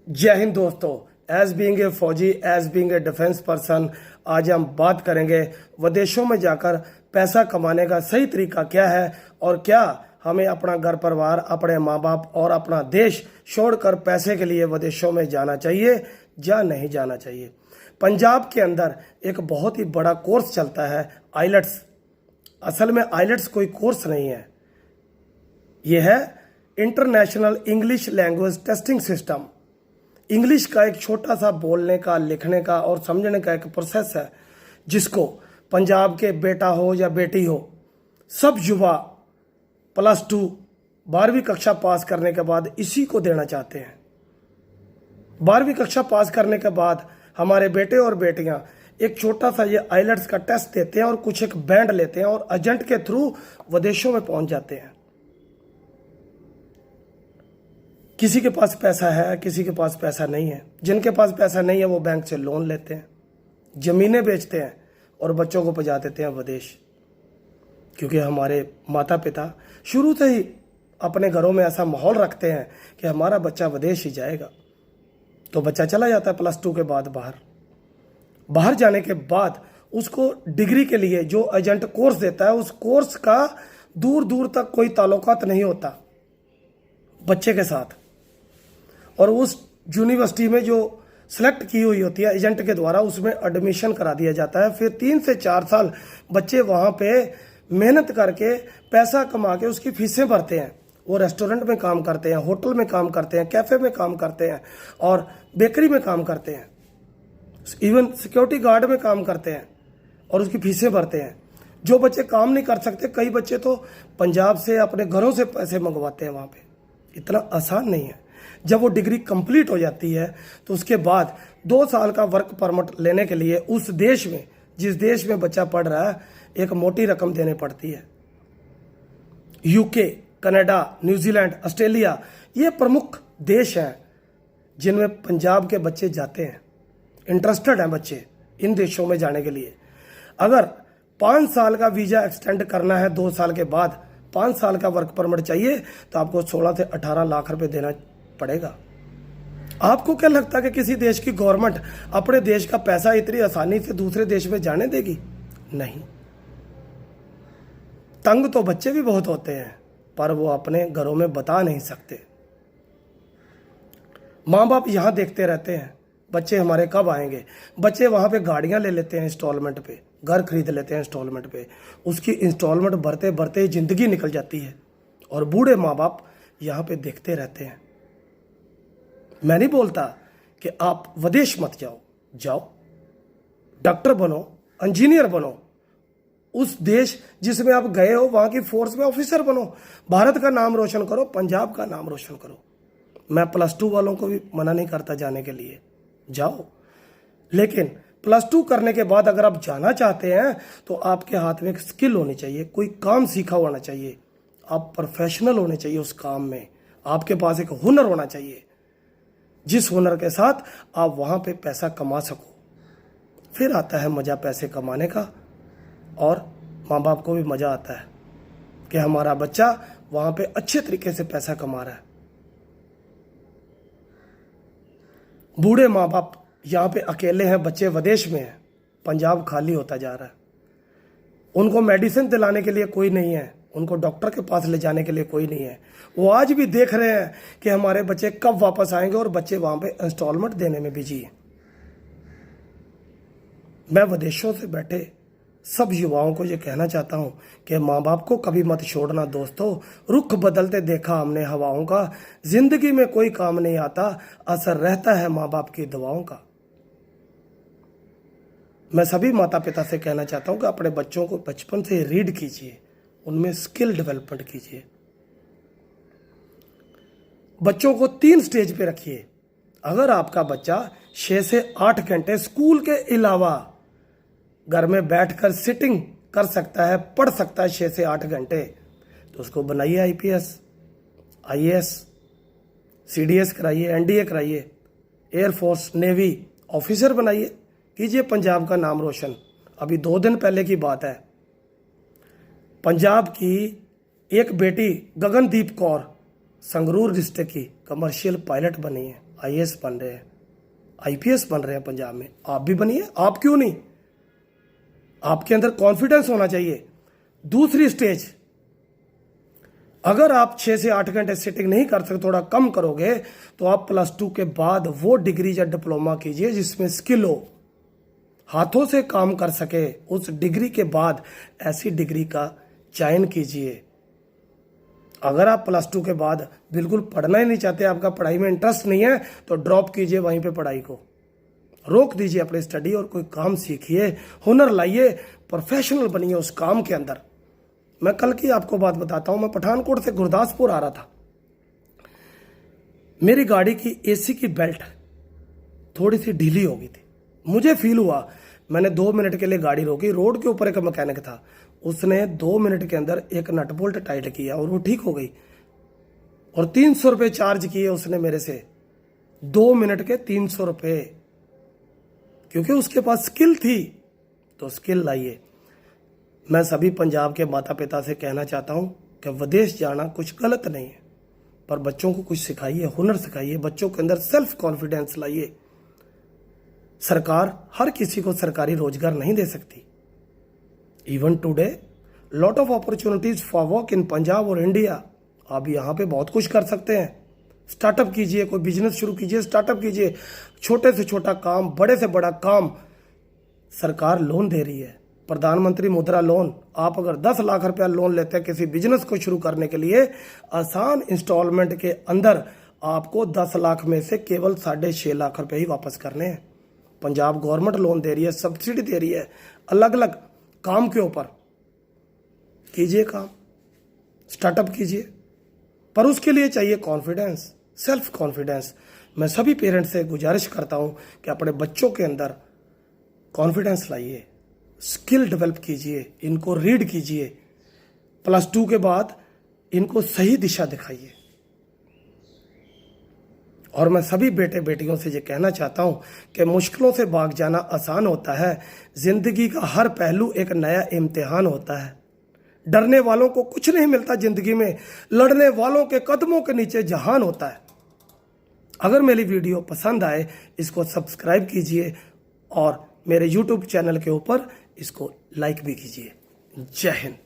जय हिंद दोस्तों। As being a फौजी, as being a defence person, आज हम बात करेंगे विदेशों में जाकर पैसा कमाने का सही तरीका क्या है और क्या हमें अपना घर परिवार, अपने माँ बाप और अपना देश छोड़कर पैसे के लिए विदेशों में जाना चाहिए या नहीं जाना चाहिए। पंजाब के अंदर एक बहुत ही बड़ा कोर्स चलता है आइलेट्स। असल में आइलेट्स कोई कोर्स नहीं है, यह है international English language testing system. English का एक छोटा सा बोलने का, लिखने का और समझने का एक प्रोसेस है जिसको पंजाब के बेटा हो या बेटी हो, सब युवा +2 12वीं कक्षा पास करने के बाद इसी को देना चाहते हैं। 12वीं कक्षा पास करने के बाद हमारे बेटे और बेटियां एक छोटा सा ये आइलेट्स का टेस्ट देते हैं और कुछ एक बैंड लेते हैं और एजेंट के थ्रू विदेशों में पहुंच जाते हैं। किसी के पास पैसा है, किसी के पास पैसा नहीं है। जिनके पास पैसा नहीं है वो बैंक से लोन लेते हैं, जमीनें बेचते हैं और बच्चों को पहुंचा देते हैं विदेश। क्योंकि हमारे माता पिता शुरू से ही अपने घरों में ऐसा माहौल रखते हैं कि हमारा बच्चा विदेश ही जाएगा, तो बच्चा चला जाता है +2 के बाद बाहर जाने के बाद उसको डिग्री के लिए जो एजेंट कोर्स देता है, उस कोर्स का दूर दूर तक कोई ताल्लुकात नहीं होता बच्चे के साथ। और उस यूनिवर्सिटी में जो सेलेक्ट की हुई होती है एजेंट के द्वारा, उसमें एडमिशन करा दिया जाता है। फिर 3 से 4 साल बच्चे वहाँ पे मेहनत करके पैसा कमा के उसकी फीसें भरते हैं। वो रेस्टोरेंट में काम करते हैं, होटल में काम करते हैं, कैफ़े में काम करते हैं और बेकरी में काम करते हैं, इवन सिक्योरिटी गार्ड में काम करते हैं और उसकी फीसें भरते हैं। जो बच्चे काम नहीं कर सकते, कई बच्चे तो पंजाब से अपने घरों से पैसे मंगवाते हैं वहाँ पे। इतना आसान नहीं है। जब वो डिग्री कंप्लीट हो जाती है तो उसके बाद 2 साल का वर्क परमिट लेने के लिए उस देश में, जिस देश में बच्चा पढ़ रहा है, एक मोटी रकम देनी पड़ती है। यूके, कनाडा, न्यूजीलैंड, ऑस्ट्रेलिया ये प्रमुख देश हैं जिनमें पंजाब के बच्चे जाते हैं। इंटरेस्टेड हैं बच्चे इन देशों में जाने के लिए। अगर 5 साल का वीज़ा एक्सटेंड करना है, 2 साल के बाद 5 साल का वर्क परमिट चाहिए, तो आपको 16 से 18 लाख रुपए देना पड़ेगा। आपको क्या लगता है कि किसी देश की गवर्नमेंट अपने देश का पैसा इतनी आसानी से दूसरे देश में जाने देगी? नहीं। तंग तो बच्चे भी बहुत होते हैं, पर वो अपने घरों में बता नहीं सकते। माँ बाप यहां देखते रहते हैं बच्चे हमारे कब आएंगे। बच्चे वहां पे गाड़ियां ले लेते हैं इंस्टॉलमेंट पे, घर खरीद लेते हैं इंस्टॉलमेंट पे। उसकी इंस्टॉलमेंट भरते भरते जिंदगी निकल जाती है और बूढ़े माँ बाप यहाँ पे देखते रहते हैं। मैं नहीं बोलता कि आप विदेश मत जाओ, डॉक्टर बनो, इंजीनियर बनो। उस देश जिसमें आप गए हो वहां की फोर्स में ऑफिसर बनो, भारत का नाम रोशन करो, पंजाब का नाम रोशन करो। मैं +2 वालों को भी मना नहीं करता जाने के लिए, जाओ। लेकिन +2 करने के बाद अगर आप जाना चाहते हैं तो आपके हाथ में एक स्किल होनी चाहिए, कोई काम सीखा होना चाहिए, आप प्रोफेशनल होने चाहिए उस काम में। आपके पास एक हुनर होना चाहिए, जिस हुनर के साथ आप वहां पे पैसा कमा सको। फिर आता है मजा पैसे कमाने का, और माँ बाप को भी मजा आता है कि हमारा बच्चा वहां पे अच्छे तरीके से पैसा कमा रहा है। बूढ़े माँ बाप यहाँ पे अकेले हैं, बच्चे विदेश में हैं, पंजाब खाली होता जा रहा है। उनको मेडिसिन दिलाने के लिए कोई नहीं है, उनको डॉक्टर के पास ले जाने के लिए कोई नहीं है। वो आज भी देख रहे हैं कि हमारे बच्चे कब वापस आएंगे और बच्चे वहां पे इंस्टॉलमेंट देने में बिजी हैं। मैं विदेशों से बैठे सब युवाओं को ये कहना चाहता हूं कि माँ बाप को कभी मत छोड़ना दोस्तों। रुख बदलते देखा हमने हवाओं का, जिंदगी में कोई काम नहीं आता, असर रहता है माँ बाप की दुआओं का। मैं सभी माता पिता से कहना चाहता हूं कि अपने बच्चों को बचपन से रीड कीजिए, उनमें स्किल डेवलपमेंट कीजिए। बच्चों को 3 स्टेज पे रखिए। अगर आपका बच्चा 6 से 8 घंटे स्कूल के अलावा घर में बैठकर सिटिंग कर सकता है, पढ़ सकता है 6 से 8 घंटे, तो उसको बनाइए IPS, IAS, CDS कराइए, NDA कराइए, एयरफोर्स, नेवी ऑफिसर बनाइए, कीजिए पंजाब का नाम रोशन। अभी 2 दिन पहले की बात है, पंजाब की एक बेटी गगनदीप कौर संगरूर डिस्ट्रिक्ट की कमर्शियल पायलट बनी है। IAS बन रहे हैं, IPS बन रहे हैं पंजाब में। आप भी बनिए, आप क्यों नहीं? आपके अंदर कॉन्फिडेंस होना चाहिए। दूसरी स्टेज, अगर आप 6 से 8 घंटे सिटिंग नहीं कर सकते, थोड़ा कम करोगे, तो आप +2 के बाद वो डिग्री या डिप्लोमा कीजिए जिसमें स्किल हो, हाथों से काम कर सके। उस डिग्री के बाद ऐसी डिग्री का चयन कीजिए। अगर आप +2 के बाद बिल्कुल पढ़ना ही नहीं चाहते, आपका पढ़ाई में इंटरेस्ट नहीं है, तो ड्रॉप कीजिए वहीं पे पढ़ाई को, रोक दीजिए अपनी स्टडी और कोई काम सीखिए, हुनर लाइए, प्रोफेशनल बनिए उस काम के अंदर। मैं कल की आपको बात बताता हूं। मैं पठानकोट से गुरदासपुर आ रहा था। मेरी गाड़ी की AC की बेल्ट थोड़ी सी ढीली हो गई थी। मुझे फील हुआ, मैंने 2 मिनट के लिए गाड़ी रोकी। रोड के ऊपर एक मैकेनिक था, उसने 2 मिनट के अंदर एक नट बोल्ट टाइट किया और वो ठीक हो गई। और 300 रुपये चार्ज किए उसने मेरे से, 2 मिनट के 300 रुपये, क्योंकि उसके पास स्किल थी। तो स्किल लाइए। मैं सभी पंजाब के माता पिता से कहना चाहता हूं कि विदेश जाना कुछ गलत नहीं है, पर बच्चों को कुछ सिखाइए, हुनर सिखाइए, बच्चों के अंदर सेल्फ कॉन्फिडेंस लाइए। सरकार हर किसी को सरकारी रोजगार नहीं दे सकती। Even today lot of opportunities for work in Punjab और इंडिया। आप यहाँ पे बहुत कुछ कर सकते हैं। स्टार्टअप कीजिए, कोई बिजनेस शुरू कीजिए, स्टार्टअप कीजिए, छोटे से छोटा काम, बड़े से बड़ा काम। सरकार लोन दे रही है, प्रधानमंत्री मुद्रा लोन। आप अगर 10 लाख रुपया लोन लेते हैं किसी बिजनेस को शुरू करने के लिए, आसान इंस्टॉलमेंट के अंदर आपको 10 लाख में से केवल 6.5 लाख रुपए ही वापस करने हैं। पंजाब गवर्नमेंट लोन दे रही है, सब्सिडी दे रही है, अलग अलग काम के ऊपर। कीजिए काम, स्टार्टअप कीजिए, पर उसके लिए चाहिए कॉन्फिडेंस, सेल्फ कॉन्फिडेंस। मैं सभी पेरेंट्स से गुजारिश करता हूं कि अपने बच्चों के अंदर कॉन्फिडेंस लाइए, स्किल डेवलप कीजिए, इनको रीड कीजिए, +2 के बाद इनको सही दिशा दिखाइए। और मैं सभी बेटे बेटियों से ये कहना चाहता हूं कि मुश्किलों से भाग जाना आसान होता है। जिंदगी का हर पहलू एक नया इम्तिहान होता है। डरने वालों को कुछ नहीं मिलता जिंदगी में, लड़ने वालों के कदमों के नीचे जहान होता है। अगर मेरी वीडियो पसंद आए, इसको सब्सक्राइब कीजिए और मेरे YouTube चैनल के ऊपर इसको लाइक भी कीजिए। जय हिंद।